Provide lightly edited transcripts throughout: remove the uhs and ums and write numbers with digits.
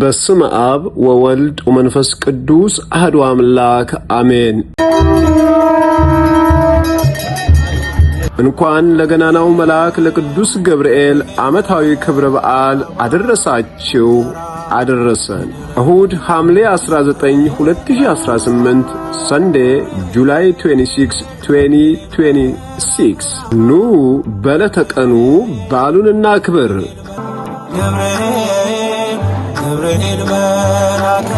በስመ አብ ወወልድ ወመንፈስ ቅዱስ አሐዱ አምላክ አሜን። እንኳን ለገናናው መልአክ ለቅዱስ ገብርኤል ዓመታዊ ክብረ በዓል አደረሳችሁ አደረሰን። እሁድ ሐምሌ 19 2018 ሰንዴ ጁላይ 26 2026 ኑ በዕለተ ቀኑ በዓሉን እናክብር። ገብርኤል መልአከ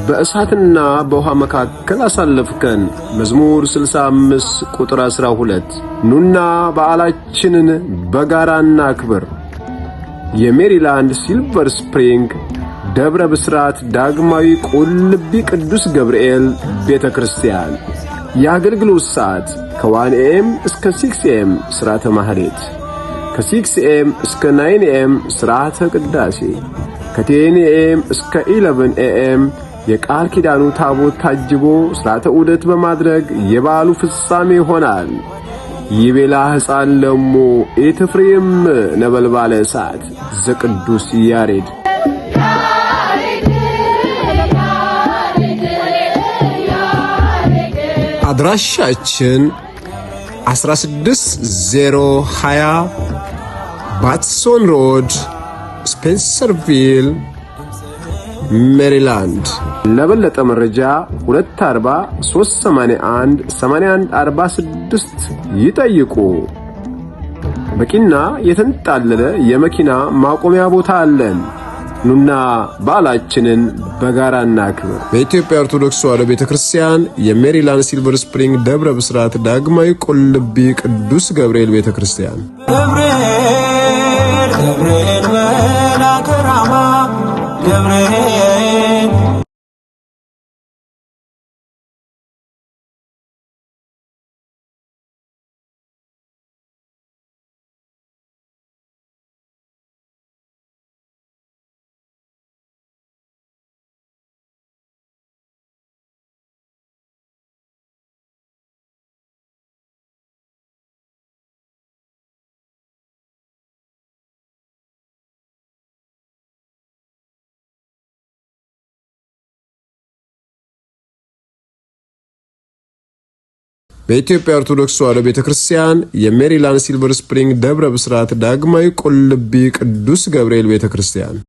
በእሳትና በውሃ መካከል አሳለፍከን። መዝሙር 65 ቁጥር 12። ኑና በዓላችንን በጋራ እናክብር። የሜሪላንድ ሲልቨር ስፕሪንግ ደብረ ብስራት ዳግማዊ ቁልቢ ቅዱስ ገብርኤል ቤተ ክርስቲያን። የአገልግሎት ሰዓት ከ1 AM እስከ 6 AM ሥርዓተ ማኅሌት፣ ከ6 AM እስከ 9 AM ሥርዓተ ቅዳሴ፣ ከ10 AM እስከ 11 AM የቃል ኪዳኑ ታቦት ታጅቦ ሥርዓተ ዑደት በማድረግ የበዓሉ ፍጻሜ ይሆናል። ይቤላ ሕፃን ለሞ ኢትፍሬም ነበልባለ እሳት ዘቅዱስ ያሬድ። አድራሻችን 16020 ባትሶን ሮድ ስፔንሰርቪል ሜሪላንድ። ለበለጠ መረጃ 240 381 8146 ይጠይቁ። በቂና የተንጣለለ የመኪና ማቆሚያ ቦታ አለን። ኑና በዓላችንን በጋራ እናክብር። በኢትዮጵያ ኦርቶዶክስ ተዋሕዶ ቤተክርስቲያን የሜሪላንድ ሲልቨር ስፕሪንግ ደብረ ብስራት ዳግማዊ ቁልቢ ቅዱስ ገብርኤል ቤተክርስቲያን። ገብርኤል መልአከ ራማ ገብርኤል በኢትዮጵያ ኦርቶዶክስ ተዋሕዶ ቤተክርስቲያን የሜሪላንድ ሲልቨር ስፕሪንግ ደብረ ብስራት ዳግማዊ ቁልቢ ቅዱስ ገብርኤል ቤተክርስቲያን